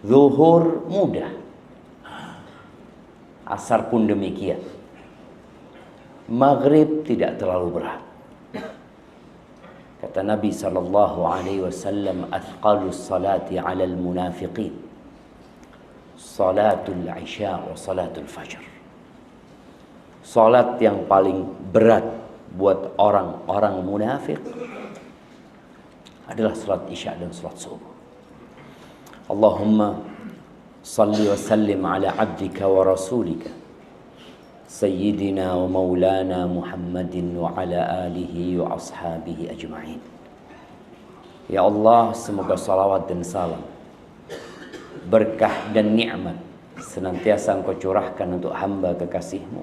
Zuhur mudah, asar pun demikian, maghrib tidak terlalu berat. Kata Nabi SAW, athqalus salati 'alal munafiqin salatul isya wa salatul fajr. Salat yang paling berat buat orang-orang munafik adalah salat isya dan salat subuh. Allahumma salli wa sallim ala abdika wa rasulika Sayyidina wa maulana Muhammadin wa ala alihi wa ashabihi ajma'in. Ya Allah, semoga salawat dan salam, berkah dan nikmat senantiasa Engkau curahkan untuk hamba kekasih-Mu,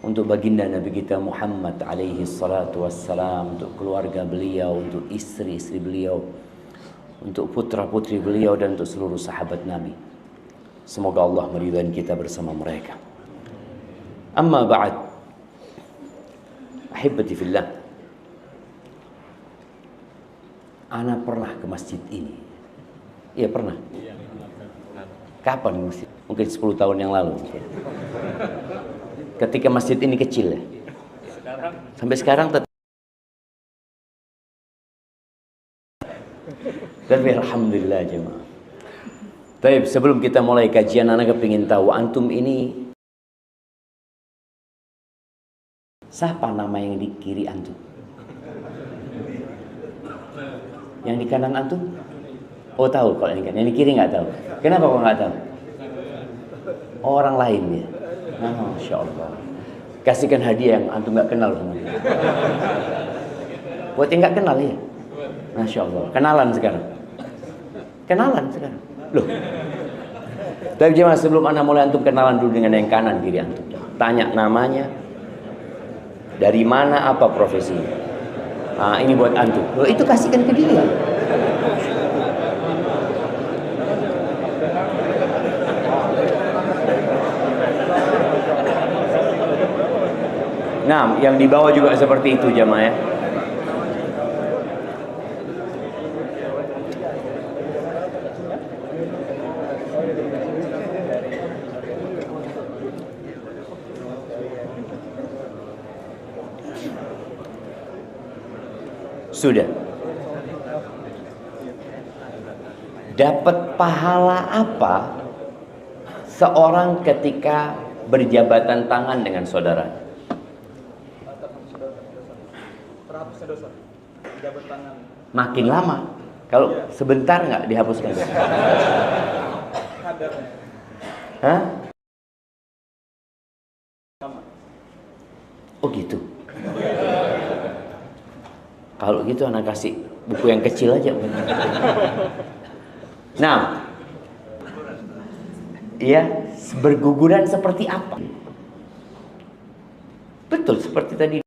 untuk baginda Nabi kita Muhammad alaihi salatu wassalam, untuk keluarga beliau, untuk istri-istri beliau, untuk putra-putri beliau, dan untuk seluruh sahabat Nabi. Semoga Allah meridai kita bersama mereka. Amma ba'd, ahibati fillah, ana pernah ke masjid ini. Iya pernah. Kapan masjid? Mungkin 10 tahun yang lalu. Ketika masjid ini kecil ya. Sampai sekarang tetap. Tapi alhamdulillah jemaah. Tapi sebelum kita mulai kajian, ana kepingin tahu antum ini siapa nama yang di kiri antum? Yang di kanan antum? Oh tahu kalau ini kan. Yang di kiri nggak tahu. Kenapa kok nggak tahu? Orang lain ya. Nah, Masya Allah. Kasihkan hadiah yang antum nggak kenal sama dia. Buat yang nggak kenal ya. Masya Allah. Kenalan sekarang. Kenalan sekarang. Loh. Tapi jemaah, sebelum anda mulai, antum kenalan dulu dengan yang kanan kiri antum. Tanya namanya. Dari mana, apa profesinya? Nah, ini buat antum. Loh, itu kasihkan ke dia. Nah, yang di bawah juga seperti itu jamaah ya. Sudah. Dapat pahala apa seorang ketika berjabatan tangan dengan saudara? Makin lama. Kalau sebentar nggak dihapuskan? Hah? Oh gitu. Kalau gitu anak kasih buku yang kecil aja. Nah, iya, berguguran seperti apa? Betul, seperti tadi.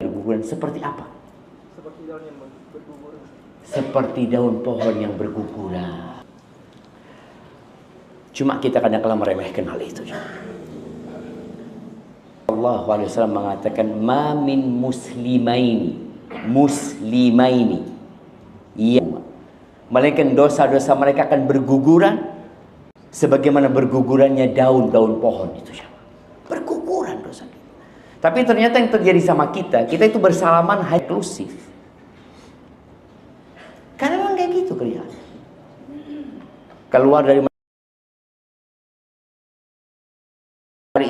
Berguguran seperti apa? Seperti daun yang berguguran. Seperti daun pohon yang berguguran. Cuma kita kadang-kadang meremehkan hal itu. Allah SAW mengatakan, ma min muslimaini ya, melainkan dosa-dosa mereka akan berguguran sebagaimana bergugurannya daun-daun pohon itu. Berguguran dosa. Tapi ternyata yang terjadi sama kita itu bersalaman eksklusif. Karena memang kayak gitu kelihatan. Keluar dari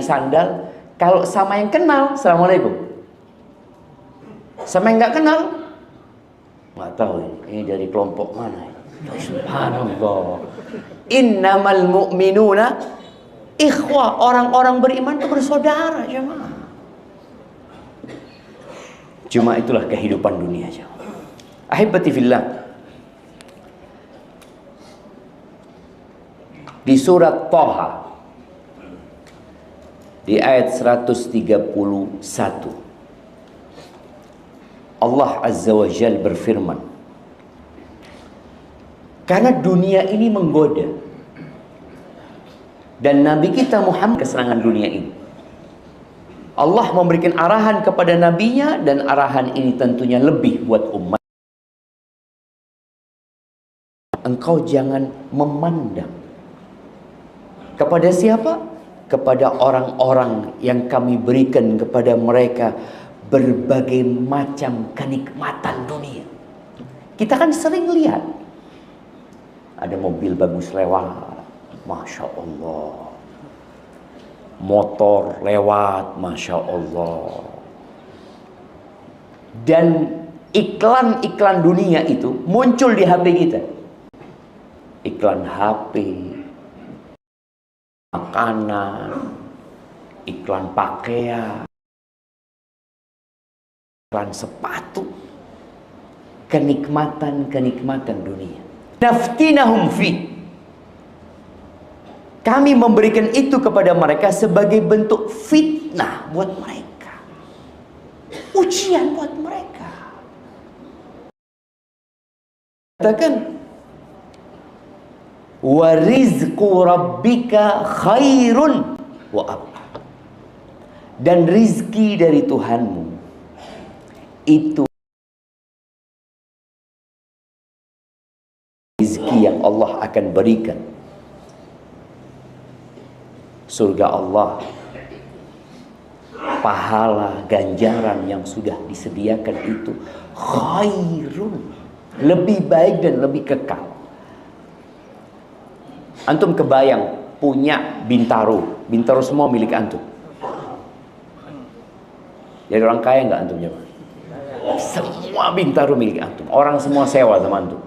sandal, kalau sama yang kenal, assalamualaikum. Sama yang nggak kenal, nggak tahu ini dari kelompok mana. Subhanallah. Innamal mu'minuna ikhwah. Orang-orang beriman itu bersaudara jemaah. Cuma itulah kehidupan dunia jemaah. Ahibati fillah. Di surat Thaha di ayat 131 Allah Azza wa Jal berfirman, karena dunia ini menggoda dan Nabi kita Muhammad kesenangan dunia ini, Allah memberikan arahan kepada nabinya, dan arahan ini tentunya lebih buat umat. engkau jangan memandang. Kepada siapa? Kepada orang-orang yang kami berikan kepada mereka berbagai macam kenikmatan dunia. Kita kan sering lihat ada mobil bagus lewat, Masya Allah. Motor lewat, Masya Allah. Dan iklan-iklan dunia itu muncul di HP kita. Iklan HP, makanan, iklan pakaian, iklan sepatu, kenikmatan-kenikmatan dunia. Naftinahum fi. Kami memberikan itu kepada mereka sebagai bentuk fitnah buat mereka, ujian buat mereka. Katakan, wa rizqu rabbika khairun wa abqa. Dan rizki dari Tuhanmu itu rizki yang Allah akan berikan. Surga Allah, pahala ganjaran yang sudah disediakan itu khairun, lebih baik dan lebih kekal. Antum kebayang punya Bintaro, Bintaro semua milik antum. Jadi orang kaya nggak antum jawab? Semua Bintaro milik antum, orang semua sewa sama antum.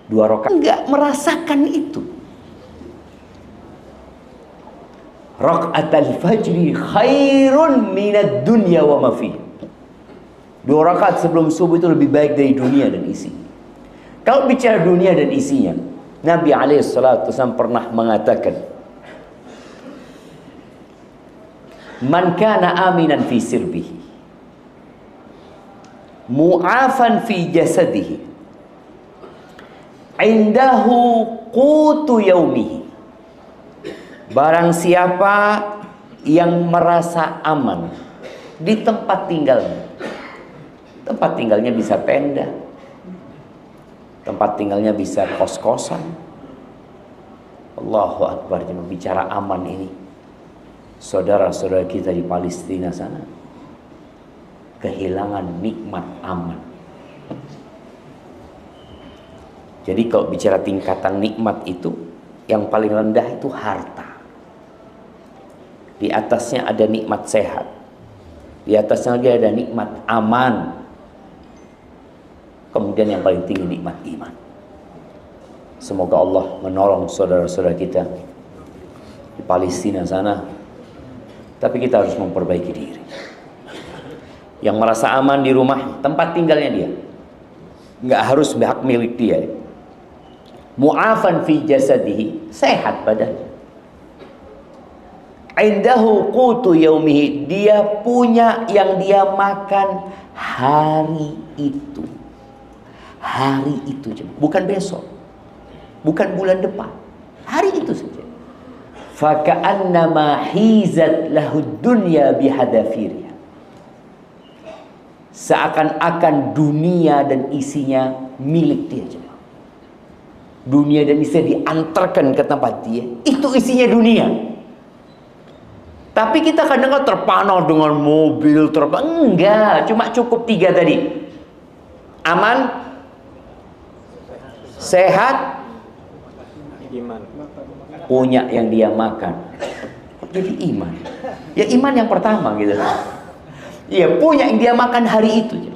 2 rakaat enggak merasakan itu. Rakaatul fajri khairun minad dunya wa ma fi. 2 rakaat sebelum subuh itu lebih baik dari dunia dan isi. Kalau bicara dunia dan isinya, Nabi SAW pernah mengatakan, man kana aminan fi sirbihi, mu'afan fi jasadihi, indahu qutu yaumihi. Barang siapa yang merasa aman di tempat tinggalnya. Tempat tinggalnya bisa tenda, tempat tinggalnya bisa kos-kosan. Allahu Akbar. Bicara aman ini, saudara-saudara kita di Palestina sana kehilangan nikmat aman. Jadi kalau bicara tingkatan nikmat itu, yang paling rendah itu harta. Di atasnya ada nikmat sehat. Di atasnya lagi ada nikmat aman. Kemudian yang paling tinggi nikmat iman. Semoga Allah menolong saudara-saudara kita di Palestina sana. Tapi kita harus memperbaiki diri. Yang merasa aman di rumah, tempat tinggalnya dia, nggak harus hak milik dia. Mu'afan fi jasadihi, sehat badannya. Indahu qutu yaumihi, dia punya yang dia makan hari itu. Hari itu, bukan besok, bukan bulan depan, hari itu saja. Faka'annama hizat lahud dunya bihadafiriha. Seakan-akan dunia dan isinya milik dia. Dunia dan isinya diantarkan ke tempat dia, itu isinya dunia. Tapi kita kadang-kadang terpana dengan mobil terbang. Enggak, cuma cukup 3 tadi. Aman, sehat, iman. Punya yang dia makan. Jadi iman. Ya iman yang pertama gitu. Iya, punya yang dia makan hari itu.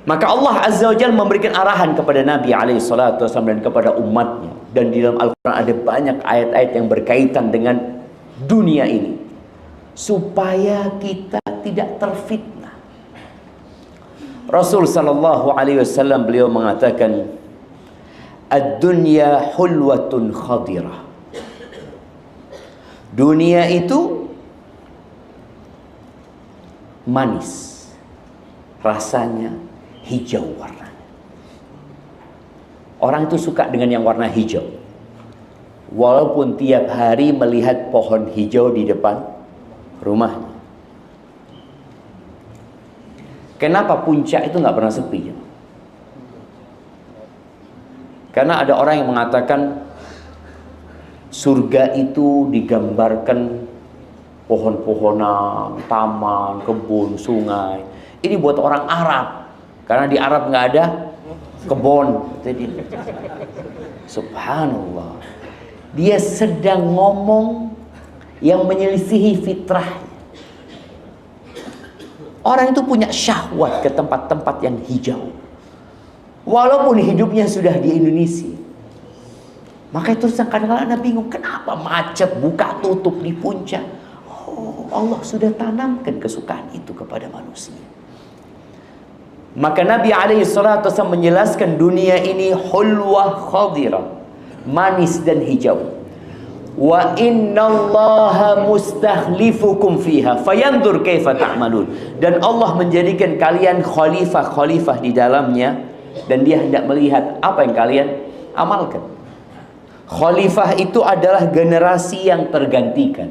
Maka Allah Azza wa Jalla memberikan arahan kepada Nabi SAW dan kepada umatnya. Dan di dalam Al-Quran ada banyak ayat-ayat yang berkaitan dengan dunia ini, supaya kita tidak terfitnah. Rasul SAW beliau mengatakan, ad-dunya hulwatun khadirah. Dunia itu manis, rasanya hijau warnanya. Orang itu suka dengan yang warna hijau, walaupun tiap hari melihat pohon hijau di depan rumahnya. Kenapa puncak itu nggak pernah sepi? Karena ada orang yang mengatakan surga itu digambarkan pohon-pohonan, taman, kebun, sungai. Ini buat orang Arab, karena di Arab nggak ada kebun. Jadi, subhanallah, dia sedang ngomong yang menyelisihi fitrahnya. Orang itu punya syahwat ke tempat-tempat yang hijau, walaupun hidupnya sudah di Indonesia. Maka itu kadang-kadang Anda bingung, kenapa macet, buka tutup di puncak. Oh, Allah sudah tanamkan kesukaan itu kepada manusia. Maka Nabi SAW menjelaskan dunia ini hulwah khadira, manis dan hijau. Wa innallaha mustakhlifukum fiha fayanzur kaifa ta'malun. Dan Allah menjadikan kalian khalifah-khalifah di dalamnya, dan dia hendak melihat apa yang kalian amalkan. Khalifah itu adalah generasi yang tergantikan.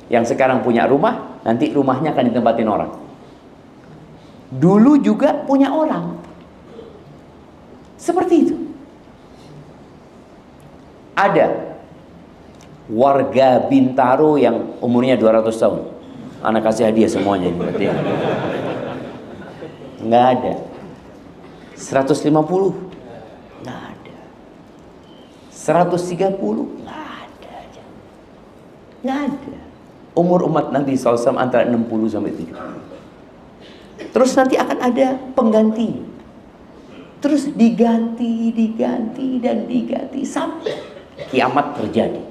Yang sekarang punya rumah, nanti rumahnya akan ditempatin orang. Dulu juga punya orang. Seperti itu. Ada warga Bintaro yang umurnya 200 tahun. Anak kasih hadiah semuanya ini berarti. Nggak ada. 150? Nggak ada. 130? Nggak ada. Nggak ada. Umur umat Nabi SAW antara 60 sampai 70. Terus nanti akan ada pengganti. Terus diganti dan diganti sampai kiamat terjadi.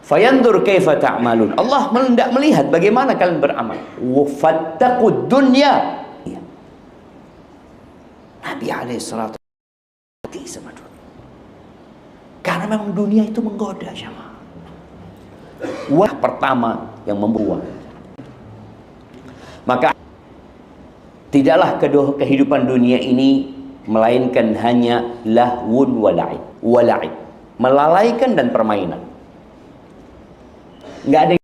Fayandur kaifa ta'malun. Allah hendak melihat bagaimana kalian beramal. Wafattaqud dunya. Nabi alaihissalatu sama dunia. Karena memang dunia itu menggoda, jemaah. Wah, pertama yang membuat. Maka tidaklah kehidupan dunia ini melainkan hanya lahwun wala'ib, melalaikan dan permainan. Nggak ada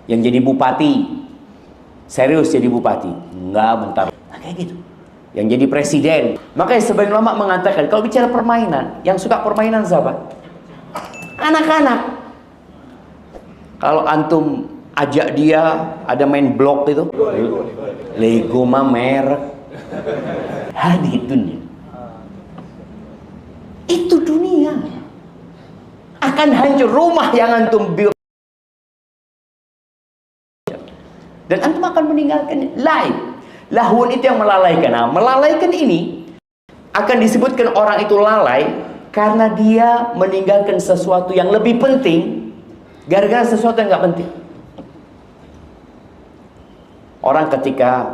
yang jadi bupati serius jadi bupati, nggak bentar. Nah, kayak gitu. Yang jadi presiden. Makanya sebagian ulama mengatakan kalau bicara permainan, yang suka permainan siapa? Anak-anak. Kalau antum ajak dia ada main blok itu, Lego mah merek. Hadhihi dunia. Itu dunia. Akan hancur rumah yang antum build. Dan antum akan meninggalkan lain. Lahun itu yang melalaikan. Nah, melalaikan ini akan disebutkan orang itu lalai karena dia meninggalkan sesuatu yang lebih penting gara-gara sesuatu yang nggak penting. Orang ketika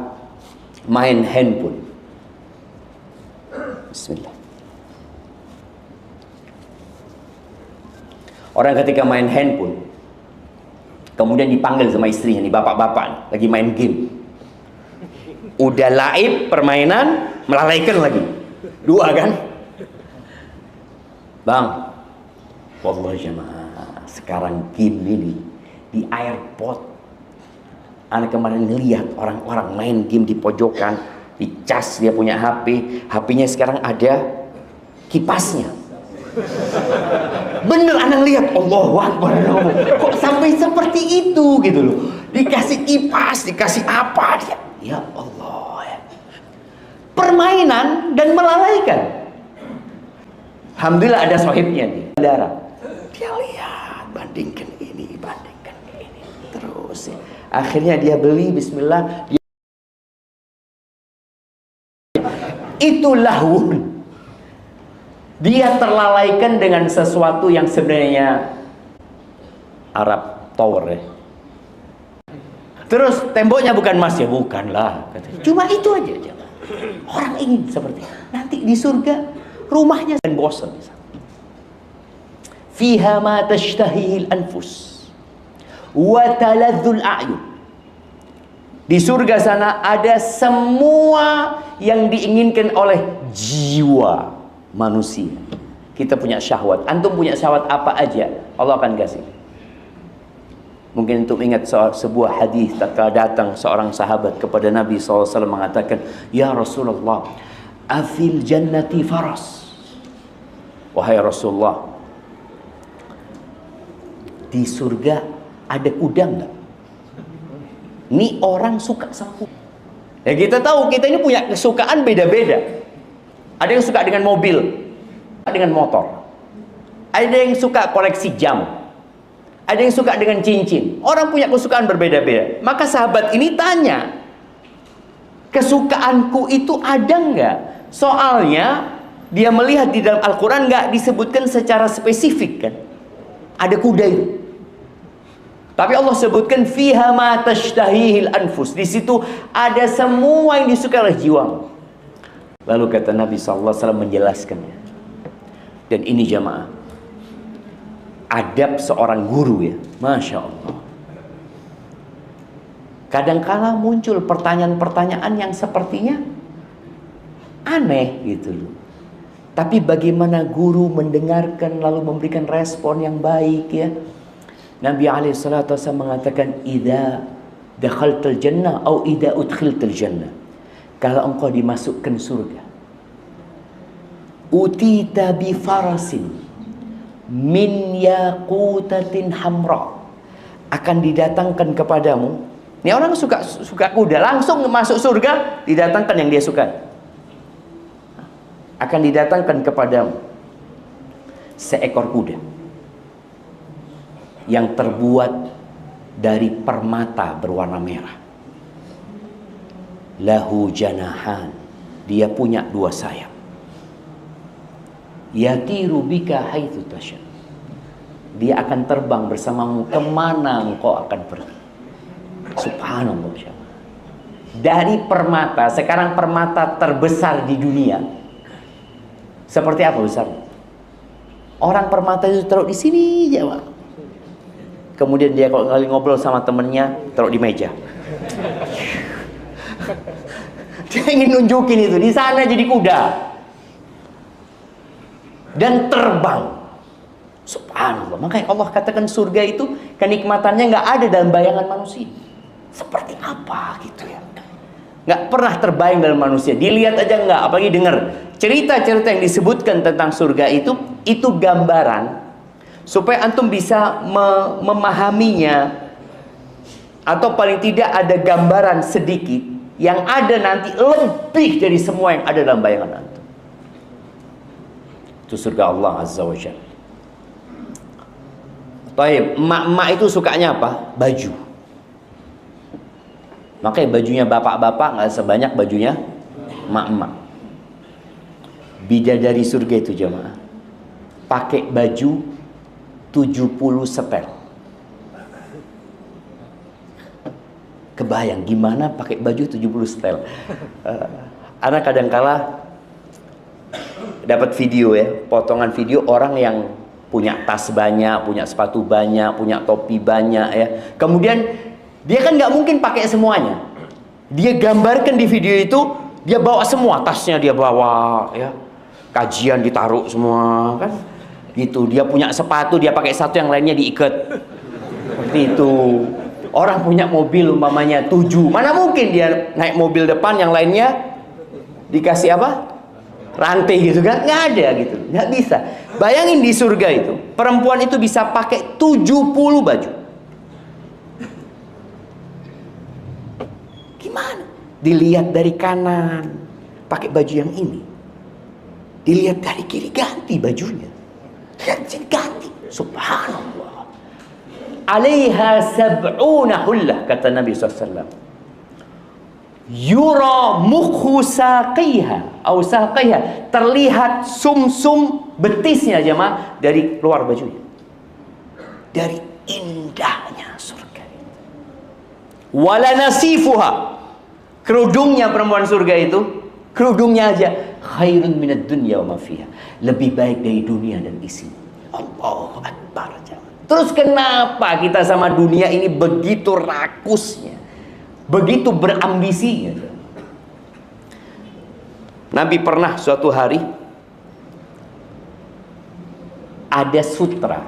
main handphone, Bismillah. Orang ketika main handphone, kemudian dipanggil sama istrinya nih, bapak-bapak lagi main game. Udah laib permainan, melalaikan lagi. Dua kan? Bang, wallahi jemaah, sekarang game ini di airport. Anak kemarin ngelihat orang-orang main game di pojokan, dicas dia punya HP, HP-nya sekarang ada kipasnya. Bener anak lihat, Allahu Akbar, kok sampai seperti itu gitu loh. Dikasih kipas, dikasih apa dia. Ya Allah ya. Permainan dan melalaikan. Alhamdulillah ada sahibnya nih, saudara. Dia lihat, bandingkan ini. Terus ya. Akhirnya dia beli, bismillah. Itu lahun. Dia terlalaikan dengan sesuatu yang sebenarnya Arab Tower ya. Terus temboknya bukan emas ya, bukanlah. Cuma itu aja. Orang ingin seperti itu. Nanti di surga rumahnya dan bosan. Fiha ma tashtahihil anfus wa taladzul a'yun. Di surga sana ada semua yang diinginkan oleh jiwa manusia. Kita punya syahwat. Antum punya syahwat apa aja, Allah akan kasih. Mungkin untuk ingat sebuah hadis tatkala datang seorang sahabat kepada Nabi SAW mengatakan, "Ya Rasulullah, afil jannati faras." Wahai Rasulullah, di surga ada kuda enggak? Ini orang suka sama kuda. Ya kita tahu kita ini punya kesukaan beda-beda. Ada yang suka dengan mobil, dengan motor. Ada yang suka koleksi jam. Ada yang suka dengan cincin. Orang punya kesukaan berbeda-beda. Maka sahabat ini tanya, kesukaanku itu ada enggak? Soalnya dia melihat di dalam Al-Quran enggak disebutkan secara spesifik kan. Ada kuda itu. Tapi Allah sebutkan fiha ma tashtahihil anfus. Di situ ada semua yang disukai oleh jiwa. Lalu kata Nabi SAW menjelaskannya. Dan ini jamaah, adab seorang guru ya, Masya Allah. Kadangkala muncul pertanyaan-pertanyaan yang sepertinya aneh gitu loh. Tapi bagaimana guru mendengarkan lalu memberikan respon yang baik ya. Nabi SAW mengatakan, "Idza dakhaltal jannah atau idza udkhiltal jannah." Kalau engkau dimasukkan surga, utita bi farasin min yaqutatin hamra, akan didatangkan kepadamu. Ini orang suka kuda, langsung masuk surga didatangkan yang dia suka. Akan didatangkan kepadamu seekor kuda yang terbuat dari permata berwarna merah. Lahu janahan, dia punya 2 sayap. Yatiru bika haitsu tasya, dia akan terbang bersamamu kemana engkau akan pergi. Subhanallah. Dari permata, sekarang permata terbesar di dunia seperti apa besar? Orang permata itu taruh di sini aja, Pak. Kemudian dia kalau ngobrol sama temennya taruh di meja. Dia ingin nunjukin itu, di sana jadi kuda dan terbang. Subhanallah. Makanya Allah katakan surga itu kenikmatannya nggak ada dalam bayangan manusia. Seperti apa gitu ya? Nggak pernah terbayang dalam manusia. Dilihat aja nggak, apalagi dengar cerita-cerita yang disebutkan tentang surga itu gambaran supaya antum bisa memahaminya, atau paling tidak ada gambaran sedikit yang ada nanti lebih dari semua yang ada dalam bayangan antum. Itu surga Allah Azza wa Jalla. Baik, emak-emak itu sukanya apa? Baju. Makanya bajunya bapak-bapak nggak sebanyak bajunya emak-emak. Bidadari surga itu jemaah pakai baju 70 setel. Kebayang gimana pakai baju 70 setel. Anak kadangkala dapat video ya, potongan video orang yang punya tas banyak, punya sepatu banyak, punya topi banyak ya. Kemudian dia kan nggak mungkin pakai semuanya. Dia gambarkan di video itu, dia bawa semua, tasnya dia bawa ya. Kajian ditaruh semua kan. Gitu, dia punya sepatu, dia pakai satu, yang lainnya diikat. Seperti itu. Orang punya mobil umpamanya 7, mana mungkin dia naik mobil depan, yang lainnya dikasih apa? Rantai gitu kan? Nggak ada gitu, nggak bisa. Bayangin di surga itu, perempuan itu bisa pakai 70 baju. Gimana? Dilihat dari kanan, pakai baju yang ini. Dilihat dari kiri, ganti bajunya. Ganti. Subhanallah. Alaiha sab'una hullah, kata Nabi SAW. Yura mukhu saqiha atau saqiha, terlihat sumsum betisnya jemaah dari luar bajunya. Dari indahnya surga. Wala nasifuha, kerudungnya perempuan surga itu, kerudungnya aja khairun minad dunya wa ma fiha, lebih baik dari dunia dan isinya. Allahu Akbar. Terus kenapa kita sama dunia ini begitu rakusnya, begitu berambisinya? Nabi pernah suatu hari ada sutra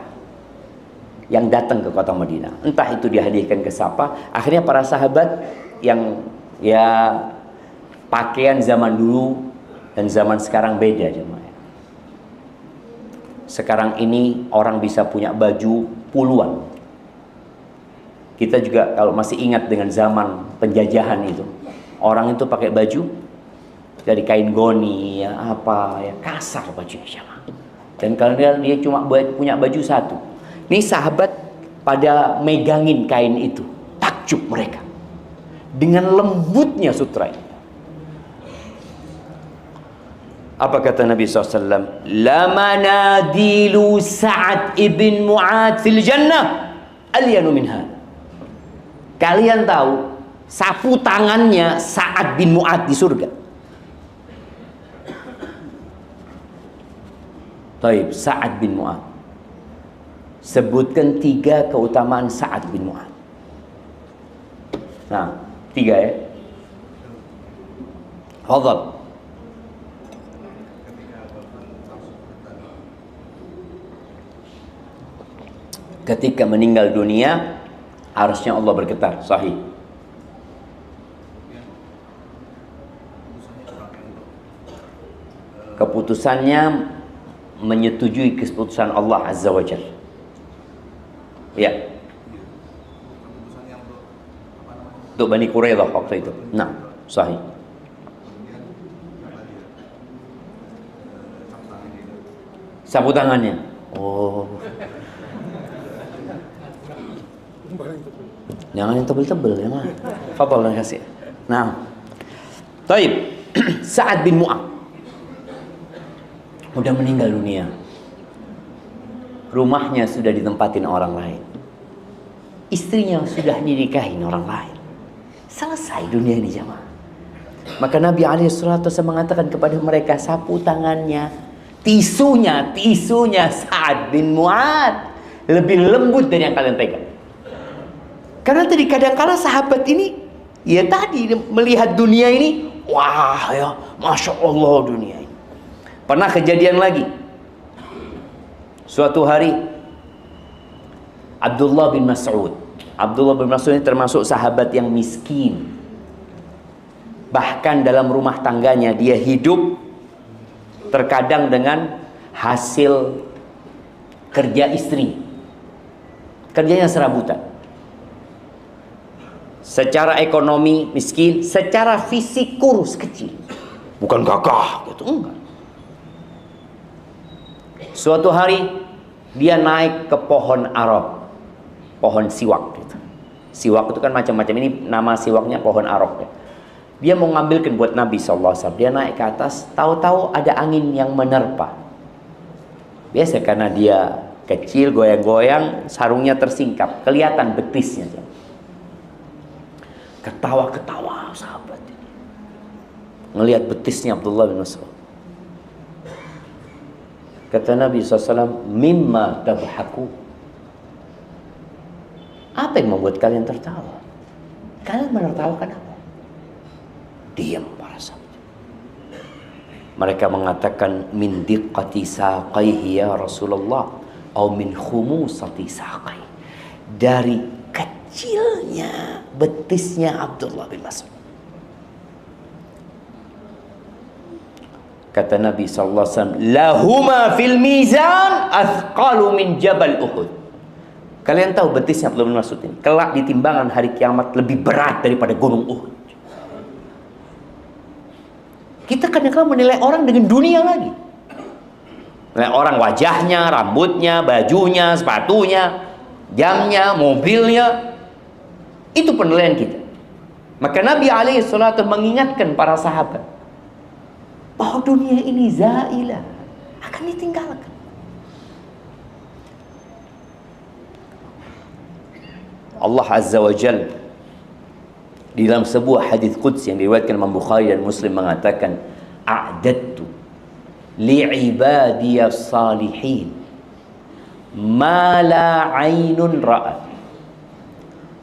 yang datang ke kota Madinah. Entah itu dihadiahkan ke siapa. Akhirnya para sahabat yang ya pakaian zaman dulu dan zaman sekarang beda jemaah. Sekarang ini orang bisa punya baju puluhan. Kita juga kalau masih ingat dengan zaman penjajahan itu, orang itu pakai baju dari kain goni ya apa ya, kasar bajunya jemaah. Dan kalau dia cuma punya baju satu. Ini sahabat pada megangin kain itu, takjub mereka dengan lembutnya sutra ini. Apa kata Nabi SAW? Lamanadilu Sa'ad ibn Mu'ad fil jannah alyanu minha. Kalian tahu sapu tangannya Sa'ad bin Mu'ad di surga. Taib, Sa'ad bin Mu'ad. Sebutkan 3 keutamaan Sa'ad bin Mu'ad. Nah, 3 ya. Fadhal. Ketika meninggal dunia, harusnya Allah bergetar. Sahih. Keputusannya menyetujui keputusan Allah Azza wa Jalla. Ya. Untuk Bani Quraidah waktu itu. Nah, sahih. Sapu tangannya. Oh. Jangan yang tebel-tebel ya mah. Fadhal kasih. Nah. Taib. Sa'ad bin Mu'ad udah meninggal dunia. Rumahnya sudah ditempatin orang lain. Istrinya sudah dinikahin orang lain. Selesai dunia ini jemaah. Maka Nabi SAW mengatakan kepada mereka, sapu tangannya, tisunya Sa'ad bin Mu'ad lebih lembut dari yang kalian pegang. Karena tadi kadang-kala sahabat ini, ya tadi melihat dunia ini, wah ya, Masya Allah dunia ini. Pernah kejadian lagi. Suatu hari, Abdullah bin Mas'ud ini termasuk sahabat yang miskin. Bahkan dalam rumah tangganya dia hidup terkadang dengan hasil kerja istri. Kerjanya serabutan. Secara ekonomi miskin, secara fisik kurus kecil. Bukan gagah gitu, enggak. Suatu hari dia naik ke pohon arok, pohon siwak gitu. Siwak itu kan macam-macam, ini nama siwaknya pohon arok ya. Dia mau ngambilkan buat Nabi SAW. Dia naik ke atas, tahu-tahu ada angin yang menerpa. Biasa karena dia kecil, goyang-goyang, sarungnya tersingkap, kelihatan betisnya. Ketawa-ketawa sahabat ini, ngelihat betisnya Abdullah bin Mas'ud. Kata Nabi SAW, mimma tabhaku. Apa yang membuat kalian tertawa? Kalian menertawakan apa? Diam para sahabat. Mereka mengatakan, min diqqati saqaihi ya Rasulullah, atau min khumusati saqai. Dari kecilnya betisnya Abdullah bin Mas'ud. Kata Nabi SAW, lahuma fil mizan athqalu min jabal Uhud. Kalian tahu betisnya Abdullah bin Mas'ud ini kelak di timbangan hari kiamat lebih berat daripada gunung Uhud. Kita kadang-kadang menilai orang dengan dunia lagi. Menilai orang wajahnya, rambutnya, bajunya, sepatunya, jamnya, mobilnya. Itu penilaian kita. Maka Nabi SAW mengingatkan para sahabat bahwa dunia ini zailah, akan ditinggalkan. Allah Azza wa Jalla di dalam sebuah hadis qudsi yang diriwayatkan Imam Bukhari dan Muslim mengatakan, a'dadtu li'ibadiyas salihin ma la 'ainun ra'at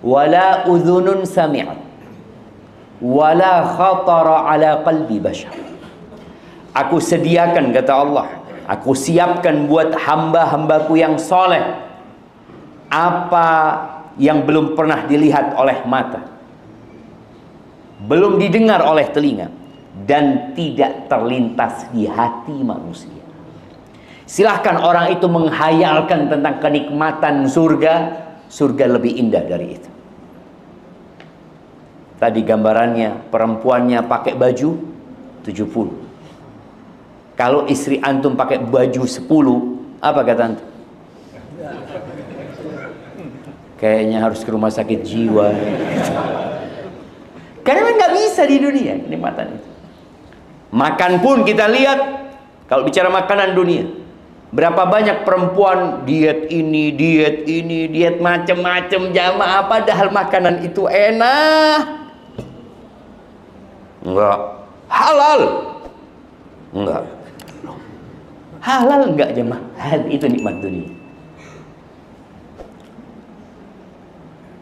wa la udhunun sami'at wa la khatara 'ala qalbi bashar. Aku sediakan, kata Allah, aku siapkan buat hamba-hambaku yang soleh apa yang belum pernah dilihat oleh mata, belum didengar oleh telinga, dan tidak terlintas di hati manusia. Silahkan orang itu menghayalkan tentang kenikmatan surga. Surga lebih indah dari itu. Tadi gambarannya, perempuannya pakai baju 70. Kalau istri antum pakai baju 10, apa kata antum? Kayaknya harus ke rumah sakit jiwa. Karena nggak bisa di dunia kenikmatan itu. Makan pun kita lihat, kalau bicara makanan dunia, berapa banyak perempuan diet ini, diet macam-macam jamaah, padahal makanan itu enak. Enggak. Halal. Enggak. Halal enggak jemaah? Itu nikmat dunia.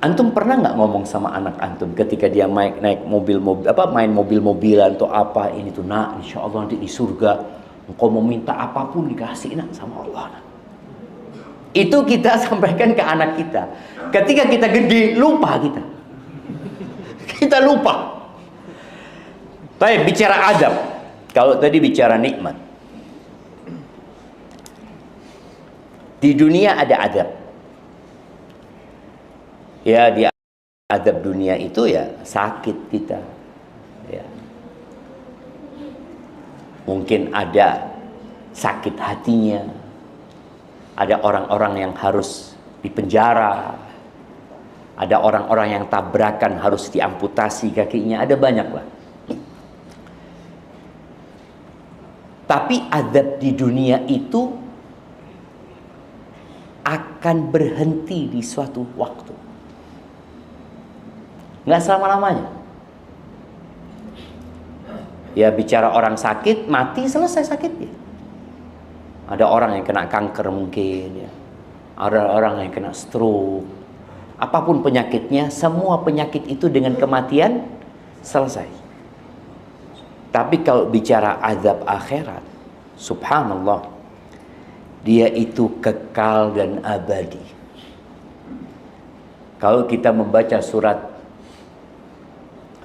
Antum pernah nggak ngomong sama anak antum ketika dia naik mobil-mobil, main mobil-mobilan atau apa, ini tuh nak, insya Allah nanti di surga engkau mau minta apapun dikasih nak sama Allah. Nak. Itu kita sampaikan ke anak kita. Ketika kita gede, lupa kita. Kita lupa. Baik, bicara adab. Kalau tadi bicara nikmat. Di dunia ada adab. Ya, di adab dunia itu ya sakit kita. Ya. Mungkin ada sakit hatinya. Ada orang-orang yang harus dipenjara. Ada orang-orang yang tabrakan harus diamputasi kakinya. Ada banyak lah. Tapi adab di dunia itu akan berhenti di suatu waktu. Nggak selama-lamanya. Ya, bicara orang sakit, mati, selesai sakitnya. Ada orang yang kena kanker mungkin, ya. Ada orang yang kena stroke. Apapun penyakitnya, semua penyakit itu dengan kematian selesai. Tapi kalau bicara azab akhirat, subhanallah, dia itu kekal dan abadi. Kalau kita membaca surat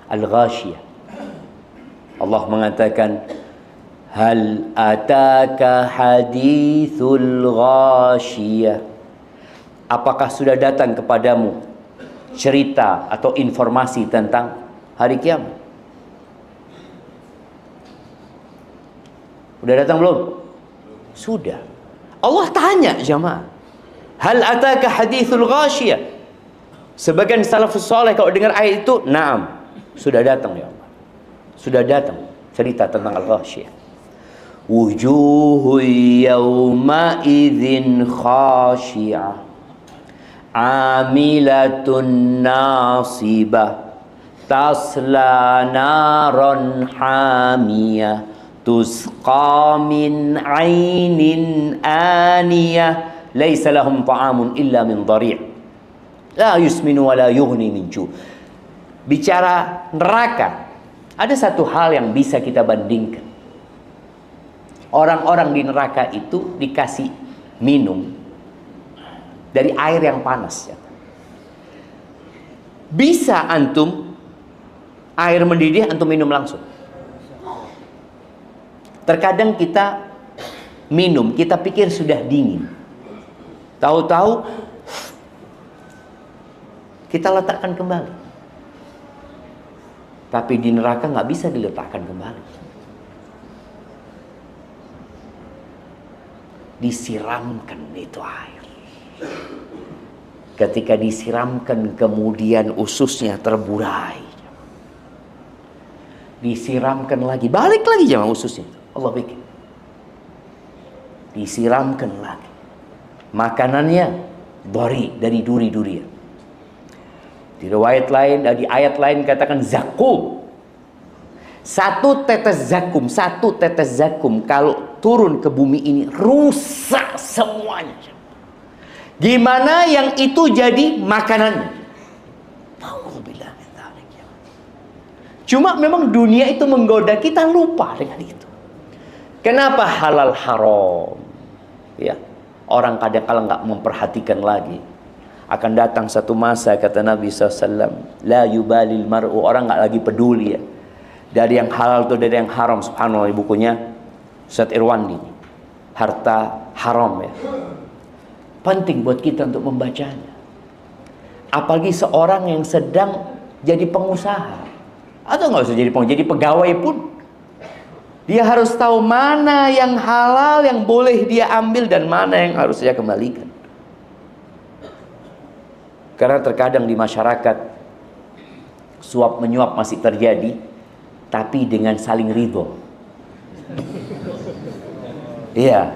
Al-Ghashiyah, Allah mengatakan, hal ataka hadithul ghashiyah. Apakah sudah datang kepadamu cerita atau informasi tentang hari kiamat? Udah datang belum? Sudah. Allah tanya jamaah, hal ataka hadithul ghashiyah. Sebagian salafus saleh kalau dengar ayat itu, naam, sudah datang ya Allah. Sudah datang cerita tentang Al-Ghashiyah. Wujuhu yawma idzin khashi'ah, amilatun nasibah, tasla naran hamiyah, tusqa min ainin aniyah, laisa lahum ta'amun illa min dhari', la yusminu wa la yughni min ju'. Bicara neraka, ada satu hal yang bisa kita bandingkan. Orang-orang di neraka itu dikasih minum dari air yang panas. Bisa antum air mendidih antum minum langsung. Terkadang kita minum, kita pikir sudah dingin. Tahu-tahu kita letakkan kembali. Tapi di neraka nggak bisa diletakkan kembali. Disiramkan itu air. Ketika disiramkan, kemudian ususnya terburai. Disiramkan lagi, balik lagi jangan ususnya. Allah bikin. Disiramkan lagi. Makanannya dori, dari duri-durian. Di riwayat lain, di ayat lain katakan zakum. Satu tetes zakum kalau turun ke bumi ini rusak semuanya. Gimana yang itu jadi makanannya? Cuma memang dunia itu menggoda kita, lupa dengan itu. Kenapa halal haram? Ya, orang kadang-kadang nggak memperhatikan lagi. Akan datang satu masa, kata Nabi SAW, la yubalil mar'u, orang nggak lagi peduli ya, dari yang halal atau dari yang haram. Subhanallah, bukunya Ustaz Irwandi, harta haram ya. Penting buat kita untuk membacanya. Apalagi seorang yang sedang jadi pengusaha, atau nggak usah jadi pengusaha, jadi pegawai pun, dia harus tahu mana yang halal yang boleh dia ambil dan mana yang harus dia kembalikan. Karena terkadang di masyarakat suap menyuap masih terjadi, tapi dengan saling ridho. Iya.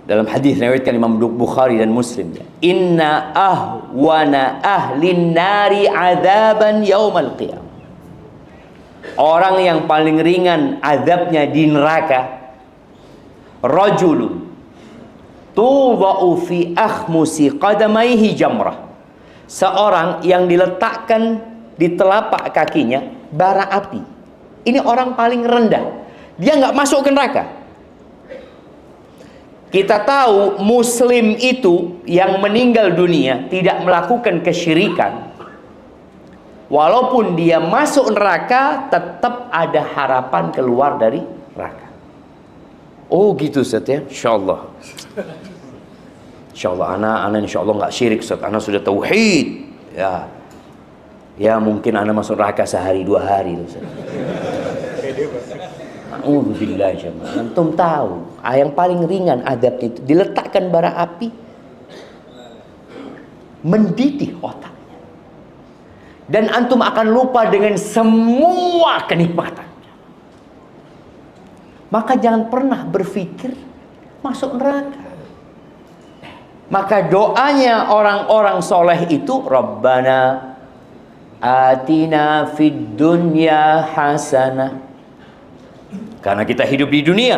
Dalam hadis riwayatkan Imam Bukhari dan Muslim, inna ahwana ahlin nari adzaban yaumal qiyamah. Orang yang paling ringan azabnya di neraka, rajulun tudha'u fi akhmusi qadamaihi jamrah. Seorang yang diletakkan di telapak kakinya bara api. Ini orang paling rendah. Dia nggak masuk ke neraka. Kita tahu muslim itu yang meninggal dunia tidak melakukan kesyirikan, walaupun dia masuk neraka tetap ada harapan keluar dari neraka. Oh gitu Ustaz ya, insyaallah. Insyaallah anak insyaallah nggak syirik Ustaz, anak sudah tauhid. Ya mungkin anak masuk neraka sehari 2 hari Ustaz. Alhamdulillah jemaah. Antum tahu, yang paling ringan adab itu diletakkan bara api, mendidih otaknya, dan antum akan lupa dengan semua kenikmatannya. Maka jangan pernah berpikir masuk neraka. Maka doanya orang-orang soleh itu, Rabbana atina fid dunya hasanah. Karena kita hidup di dunia,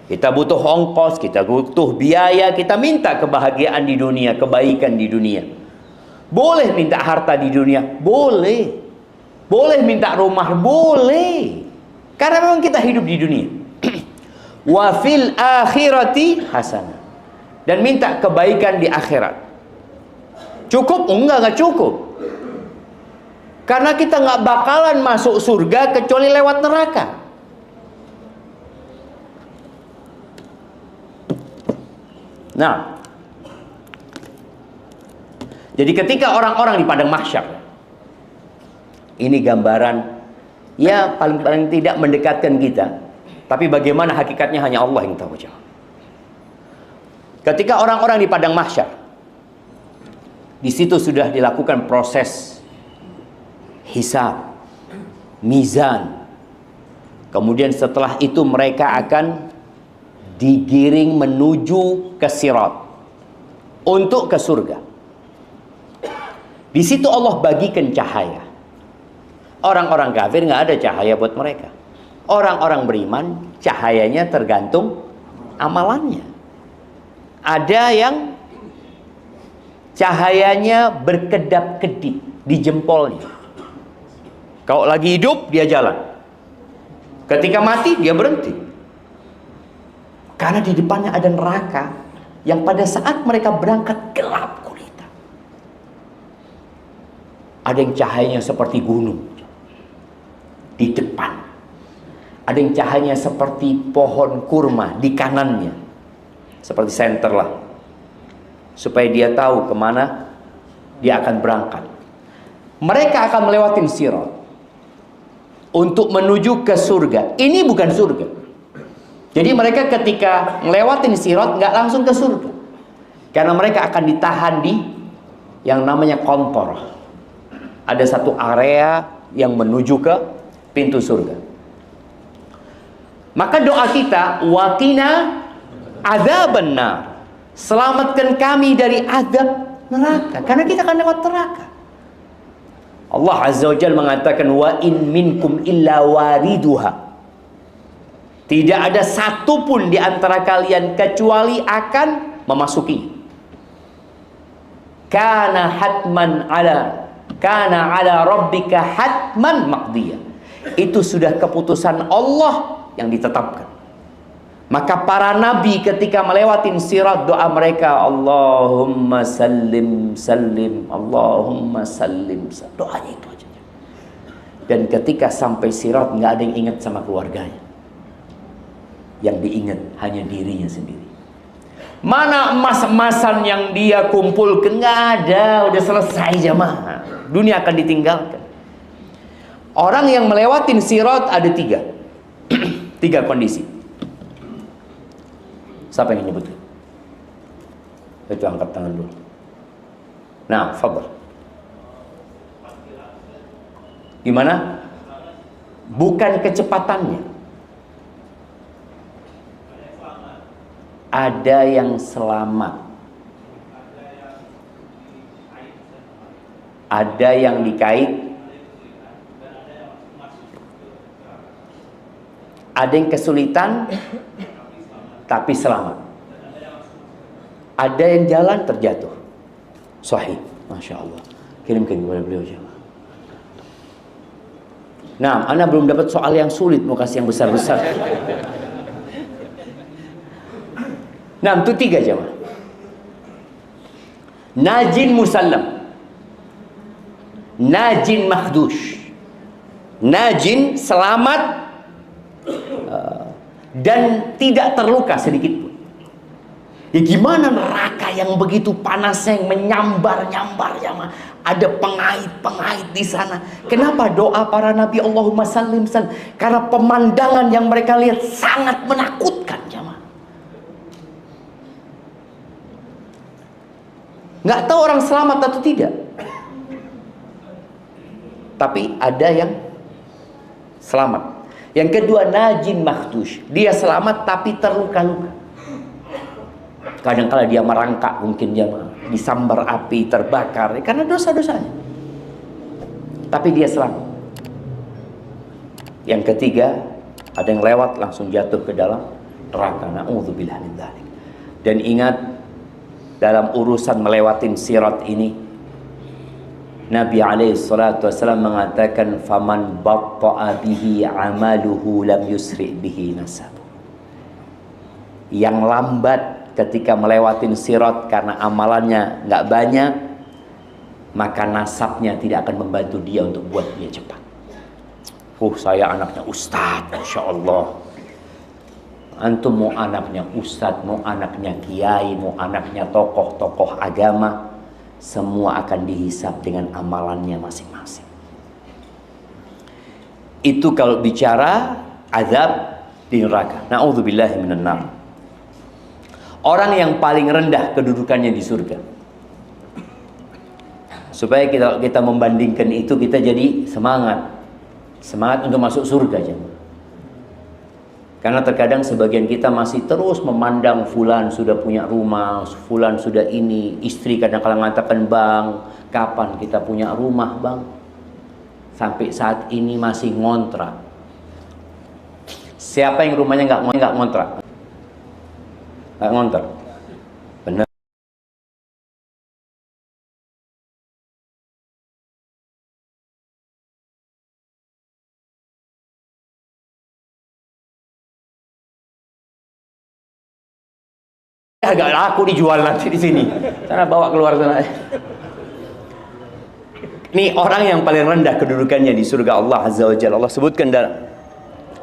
kita butuh ongkos, kita butuh biaya, kita minta kebahagiaan di dunia, kebaikan di dunia. Boleh minta harta di dunia, boleh. Boleh minta rumah, boleh. Karena memang kita hidup di dunia. Wa fil akhirati hasanah. Dan minta kebaikan di akhirat. Cukup? Enggak cukup. Karena kita nggak bakalan masuk surga kecuali lewat neraka. Nah, jadi ketika orang-orang di padang mahsyar, ini gambaran ya paling tidak mendekatkan kita, tapi bagaimana hakikatnya hanya Allah yang tahu jawab. Ketika orang-orang di padang mahsyar, di situ sudah dilakukan proses hisab, mizan. Kemudian setelah itu mereka akan digiring menuju ke sirat untuk ke surga. Di situ Allah bagikan cahaya. Orang-orang kafir nggak ada cahaya buat mereka. Orang-orang beriman cahayanya tergantung amalannya. Ada yang cahayanya berkedap-kedip di jempolnya. Kalau lagi hidup dia jalan, ketika mati dia berhenti. Karena di depannya ada neraka yang pada saat mereka berangkat gelap gulita. Ada yang cahayanya seperti gunung di depan. Ada yang cahayanya seperti pohon kurma di kanannya. Seperti senter lah. Supaya dia tahu kemana dia akan berangkat. Mereka akan melewati sirat untuk menuju ke surga. Ini bukan surga. Jadi mereka ketika ngelewatin sirat nggak langsung ke surga, karena mereka akan ditahan di yang namanya kontor. Ada satu area yang menuju ke pintu surga. Maka doa kita, waqina adzabannar, selamatkan kami dari azab neraka. Karena kita akan lewat neraka. Allah Azza wa Jalla mengatakan, wa in minkum illa wariduha. Tidak ada satupun di antara kalian kecuali akan memasuki. Kana ala rabbika hatman maqdiyah. Itu sudah keputusan Allah yang ditetapkan. Maka para nabi ketika melewatin sirat, doa mereka, Allahumma sallim sallim, Allahumma sallim sallim. Doanya itu aja. Dan ketika sampai sirat, nggak ada yang ingat sama keluarganya. Yang diingat hanya dirinya sendiri. Mana emas-emasan yang dia kumpulkan? Nggak ada, udah selesai jamaah. Dunia akan ditinggalkan. Orang yang melewatin sirat ada tiga. Tiga kondisi. Siapa yang nyebutkan? Itu angkat tangan dulu. Nah, fadhal. Gimana? Bukan kecepatannya. Ada yang selamat. Ada yang dikait. Ada yang kesulitan tapi selamat. Ada yang jalan terjatuh. Sahih. Masya Allah. Kirimkan kepada beliau jemaah. Nah, Anda belum dapat soal yang sulit, mau kasih yang besar-besar. Nah, itu tiga jemaah. Najin musallam, najin makhdush. Najin selamat dan tidak terluka sedikit pun. Ya gimana neraka yang begitu panasnya, yang menyambar-nyambar jemaah. Ada pengait-pengait di sana. Kenapa doa para nabi Allahumma sallim sallim? Karena pemandangan yang mereka lihat sangat menakutkan jemaah. Nggak tahu orang selamat atau tidak. Tapi ada yang selamat. Yang kedua, najin makhdush. Dia selamat tapi terluka-luka. Kadang-kala dia merangkak, mungkin dia disambar api, terbakar. Karena dosa-dosanya. Tapi dia selamat. Yang ketiga, ada yang lewat langsung jatuh ke dalam neraka. Na'udzubillah min dzalik. Dan ingat, dalam urusan melewatin sirat ini, Nabi SAW mengatakan, faman batta'a bihi amaluhu lam yusri bihi nasab. Yang lambat ketika melewatin sirat karena amalannya nggak banyak, maka nasabnya tidak akan membantu dia untuk buat dia cepat. Saya anaknya ustadz, Masya Allah. Antum mau anaknya ustadz, mau anaknya kiai, mau anaknya tokoh-tokoh agama, semua akan dihisab dengan amalannya masing-masing. Itu kalau bicara azab di neraka. Na'udzubillahi minan nar. Orang yang paling rendah kedudukannya di surga. Supaya kita membandingkan itu, kita jadi semangat. Semangat untuk masuk surga jemaah. Karena terkadang sebagian kita masih terus memandang fulan sudah punya rumah, fulan sudah ini, istri kadang-kadang mengatakan, bang, kapan kita punya rumah bang? Sampai saat ini masih ngontrak. Siapa yang rumahnya nggak ngontrak? Nggak ngontrak. Benar. Agak laku dijual nanti di sini. Sana bawa keluar sana. Ini orang yang paling rendah kedudukannya di surga Allah Azza wa Jalla. Allah sebutkan dalam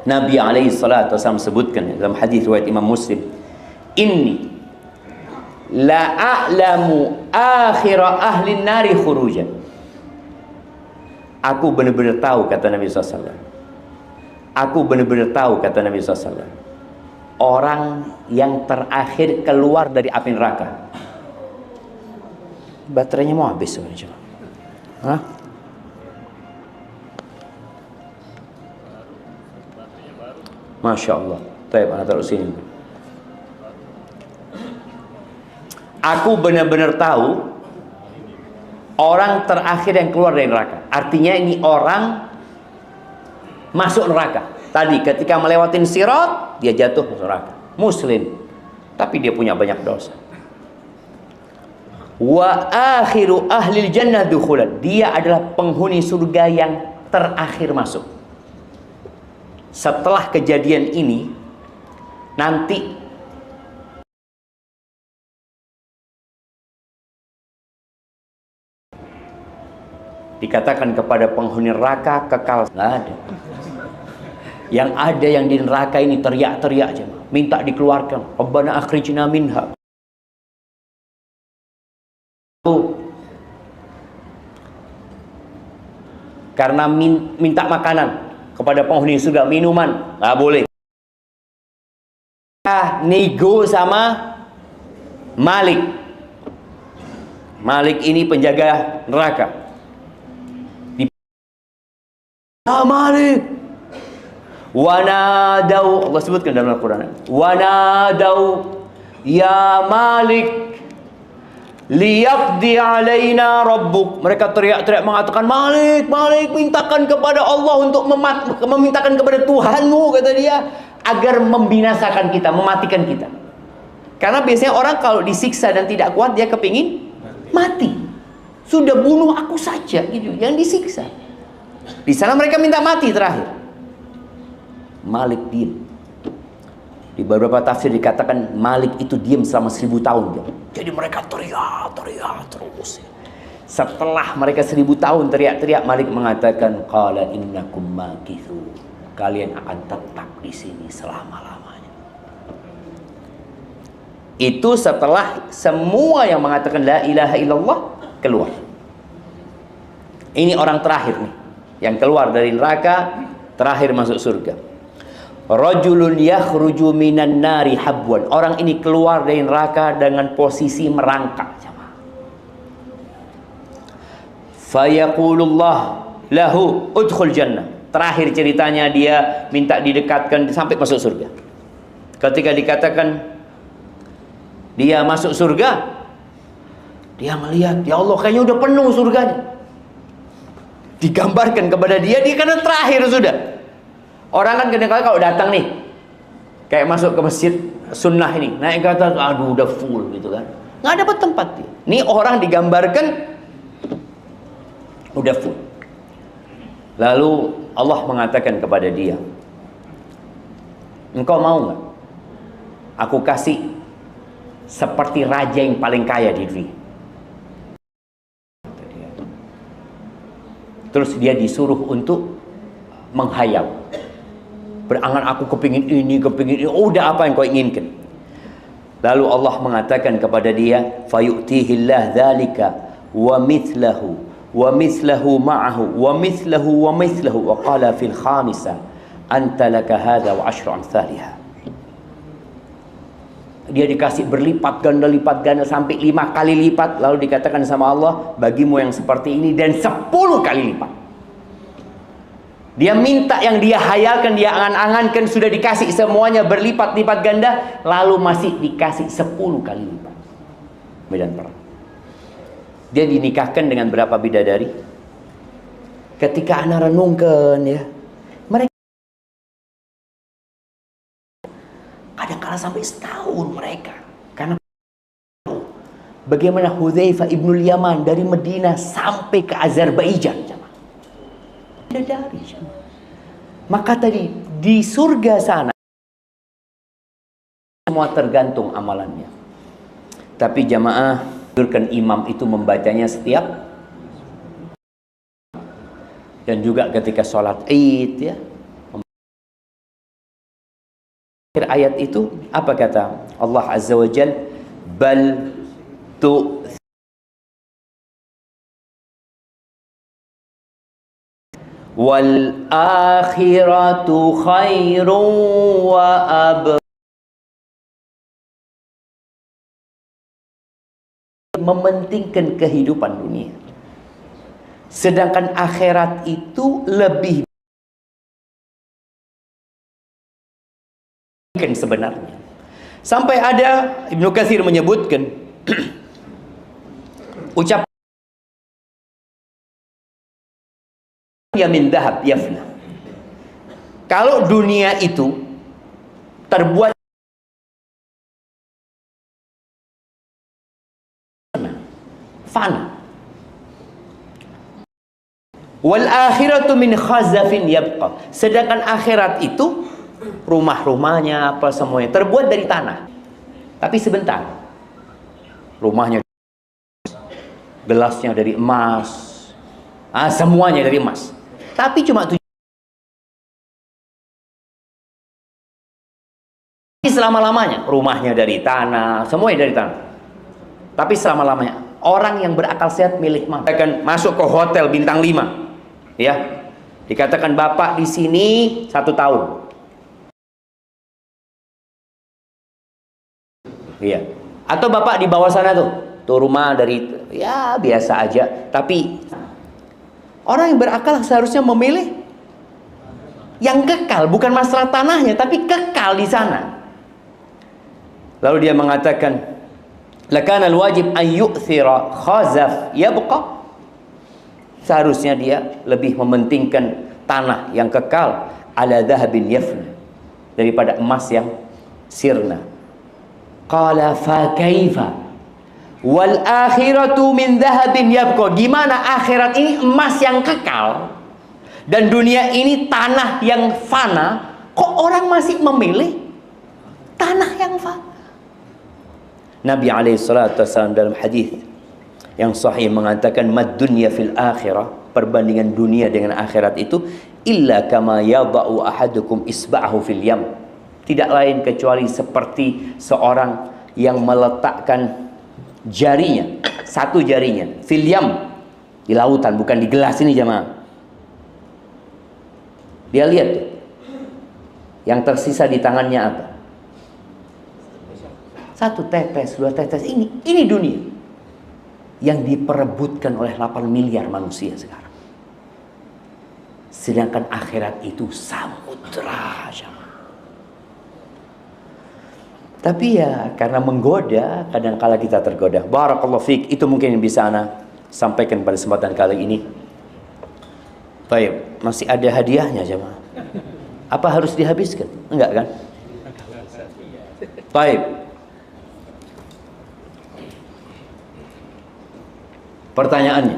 Nabi alaihi salatu wasallam sebutkan dalam hadis riwayat Imam Muslim, inni la a'lamu akhira ahli nari khurujan. Aku benar-benar tahu, kata Nabi SAW. Aku benar-benar tahu, kata Nabi SAW, orang yang terakhir keluar dari api neraka. Baterainya mau habis sebenarnya. Hah? Masya Allah. Baik, anak taruh sini. Aku benar-benar tahu orang terakhir yang keluar dari neraka. Artinya ini orang masuk neraka. Tadi ketika melewatin sirat, dia jatuh masuk neraka. Muslim, tapi dia punya banyak dosa. Wa akhiru ahlil jannah dukhulan. Dia adalah penghuni surga yang terakhir masuk. Setelah kejadian ini, nanti dikatakan kepada penghuni neraka kekal. Nggak ada. Yang ada yang di neraka ini teriak-teriak aja, minta dikeluarkan. Rabbana akhrijna minha. Karena minta makanan kepada penghuni surga, minuman nggak boleh. Nego sama Malik. Malik ini penjaga neraka. Malik, wanadau, Allah sebutkan dalam Al-Quran, wanadau ya Malik liyaqdi alaina rabbuk. Mereka teriak-teriak mengatakan, Malik, Malik, mintakan kepada Allah untuk memintakan kepada Tuhanmu, kata dia, agar membinasakan kita, mematikan kita. Karena biasanya orang kalau disiksa dan tidak kuat, dia kepingin mati. Sudah bunuh aku saja, gitu, yang disiksa. Di sana mereka minta mati terakhir. Malik diam. Di beberapa tafsir dikatakan Malik itu diam selama 1000 tahun. Jadi mereka teriak terus. Setelah mereka 1000 tahun teriak-teriak, Malik mengatakan, qala innakum makithu. Kalian akan tetap di sini selama-lamanya. Itu setelah semua yang mengatakan la ilaha illallah keluar. Ini orang terakhir nih, yang keluar dari neraka, terakhir masuk surga. Rajulun yakhruju minan nari habwan. Orang ini keluar dari neraka dengan posisi merangkak. Fayaqulullah lahu udkhul jannah. Terakhir ceritanya dia minta didekatkan sampai masuk surga. Ketika dikatakan dia masuk surga, dia melihat, ya Allah, kayaknya udah penuh surganya. Digambarkan kepada dia karena terakhir sudah. Orang kan kadang-kadang kalau datang nih, kayak masuk ke masjid sunnah ini, naik ke atas, aduh udah full gitu kan, nggak dapat tempat dia. Nih orang digambarkan udah full. Lalu Allah mengatakan kepada dia, engkau mau nggak aku kasih seperti raja yang paling kaya di dunia? Terus dia disuruh untuk menghayal, berangan, aku kepingin ini, udah apa yang kau inginkan. Lalu Allah mengatakan kepada dia, fayu'tihillah dzalika wa mithlahu wa mithlahu ma'ahu wa mithlahu wa mithlahu wa qala fil khamisah anta laka hadha wa ashru amsalihah. Dia dikasih berlipat ganda sampai 5 kali lipat. Lalu dikatakan sama Allah, bagimu yang seperti ini dan 10 kali lipat. Dia minta yang dia hayalkan, dia angan-angankan, sudah dikasih semuanya berlipat-lipat ganda, lalu masih dikasih 10 kali lipat. Medan perang. Dia dinikahkan dengan berapa bidadari? Ketika anak renungkan ya, mereka kadang-kadang sampai setahun mereka. Karena bagaimana Hudzaifah ibnul Yaman dari Madinah sampai ke Azerbaijan. Bidadari. Maka tadi di surga sana semua tergantung amalannya. Tapi jamaah, imam itu membacanya setiap, dan juga ketika sholat Id ya. Akhir ayat itu apa kata Allah Azza wa Jal? Bal tu wal akhiratu khairun wa ab. Mementingkan kehidupan dunia, sedangkan akhirat itu lebih sebenarnya. Sampai ada Ibnu Katsir menyebutkan ucapan dunya min dhahab yafna. Kalau dunia itu terbuat fana. Wal akhiratu min khazafin yabqa. Sedangkan akhirat itu rumah-rumahnya apa semuanya terbuat dari tanah. Tapi sebentar. Rumahnya, gelasnya dari emas. Semuanya dari emas. Tapi cuma selama-lamanya rumahnya dari tanah, semuanya dari tanah. Tapi selama-lamanya orang yang berakal sehat milik akan masuk ke hotel bintang 5. Ya, dikatakan bapak di sini 1 tahun. Iya. Atau bapak di bawah sana tuh rumah dari ya biasa aja. Tapi orang yang berakal seharusnya memilih yang kekal, bukan masalah tanahnya, tapi kekal di sana. Lalu dia mengatakan, lakana al-wajib an yu'thira khazaf yabqa. Seharusnya dia lebih mementingkan tanah yang kekal ala dhahabin yafna daripada emas yang sirna. Qala fa kaifa wal akhiratu min dhahabin yabqa. Gimana akhirat ini emas yang kekal dan dunia ini tanah yang fana, kok orang masih memilih tanah yang fana? Nabi SAW dalam hadis yang sahih mengatakan, mad dunya fil akhirah, perbandingan dunia dengan akhirat itu illa kama yada'u ahadukum isba'ahu fil yam. Tidak lain kecuali seperti seorang yang meletakkan jarinya, satu jarinya fil yam, di lautan, bukan di gelas ini jemaah. Dia lihat tuh, yang tersisa di tangannya apa? 1 tetes, 2 tetes. Ini dunia yang diperebutkan oleh 8 miliar manusia sekarang. Sedangkan akhirat itu samudra. Tapi ya karena menggoda, kadang-kala kita tergoda. Barakallahu fiik. Itu mungkin yang bisa ana sampaikan pada kesempatan kali ini. Baik, masih ada hadiahnya jemaah. Apa harus dihabiskan? Enggak kan? Baik. Pertanyaannya,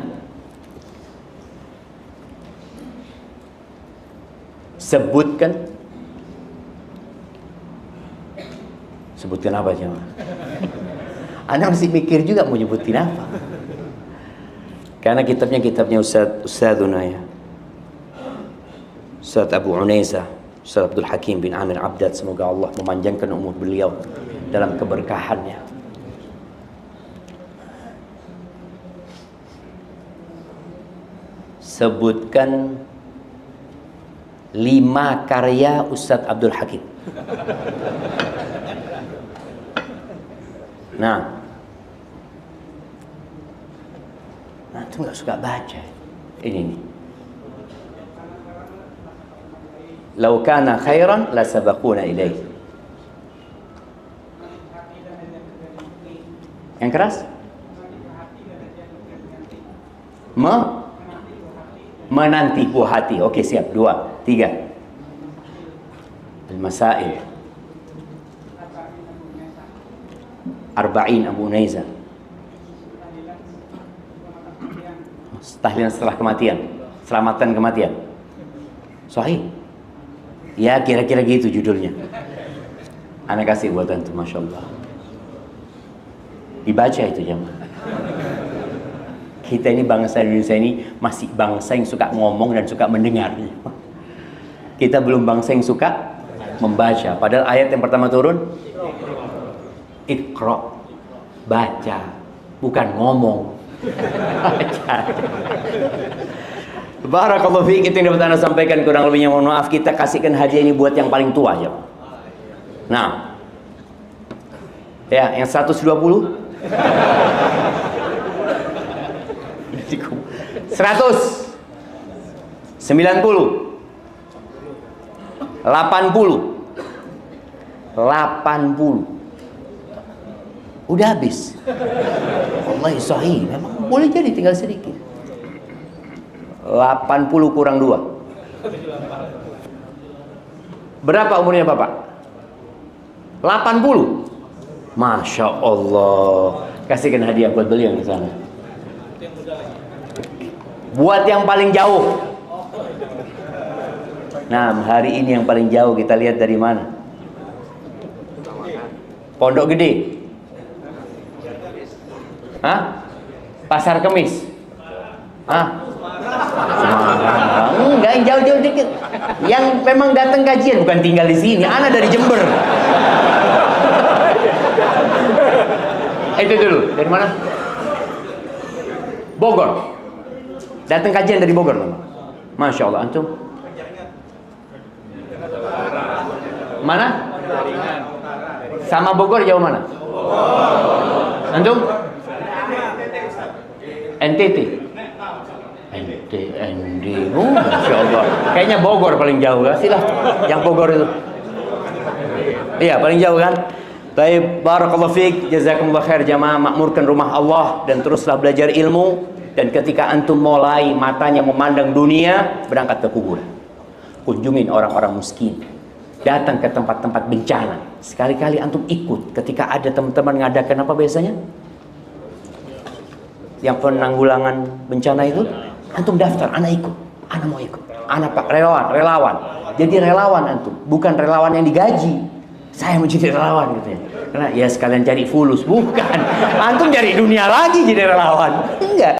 sebutkan apa jemaah? Anda masih mikir juga mau nyebutin apa? Karena kitabnya Ustadzuna ya, Ustadz Abu Unaiza, Ustadz Abdul Hakim bin Amir Abdad, semoga Allah memanjangkan umur beliau dalam keberkahannya. Sebutkan 5 karya Ustadz Abdul Hakim. Nah itu nggak suka baca. Ini nih. Lau kana khairan la sabaquna ilaih. Yang keras? Menanti buah hati. Oke, siap. 2, 3. Al-Masail. Arba'in Abu Unaiza. Tahlilan setelah kematian, selamatan kematian. Sahih. Ya kira-kira gitu judulnya. Ana kasih buat antum, masya Allah. Dibaca itu jemaah. Kita ini bangsa Indonesia ini masih bangsa yang suka ngomong dan suka mendengar. Kita belum bangsa yang suka membaca. Padahal ayat yang pertama turun, Iqra, baca, bukan ngomong. Baca. Barakallahu fiik. Itu yang dapat Anda sampaikan, kurang lebihnya mohon maaf. Kita kasihkan hadiah ini buat yang paling tua aja. Nah, ya yang 120 100 90 80 udah habis. Wallahi sahih, memang boleh jadi tinggal sedikit. 80 kurang 2. Berapa umurnya Bapak? 80. Masya Allah. Kasihkan hadiah buat beliau di sana. Buat yang paling jauh. Nah, hari ini yang paling jauh kita lihat dari mana? Pondok Gede. Hah? Pasar Kemis. Hah? Enggak, yang jauh-jauh dikit. Yang memang datang kajian, bukan tinggal di sini. Ana dari Jember. Itu dulu. Dari mana? Bogor. Datang kajian dari Bogor. Masya Allah. Antum? Mana? Sama Bogor jauh mana? Antum? NTT. NTND. Masya Allah. Kayaknya Bogor paling jauh ya. Silah. Yang Bogor itu. Iya, paling jauh kan? Baik, barakallahu fiik, jazakumullah khair jamaah, makmurkan rumah Allah dan teruslah belajar ilmu. Dan ketika antum mulai matanya memandang dunia, berangkat ke kuburan. Kunjungin orang-orang miskin. Datang ke tempat-tempat bencana. Sekali-kali antum ikut ketika ada teman-teman ngadakan apa biasanya? Yang penanggulangan bencana itu, antum daftar, anak ikut, anak mau ikut, anak pak relawan. Jadi relawan antum, bukan relawan yang digaji. Saya mau jadi relawan gitu ya. Karena ya sekalian cari fulus, bukan. Antum cari dunia lagi jadi relawan. Enggak.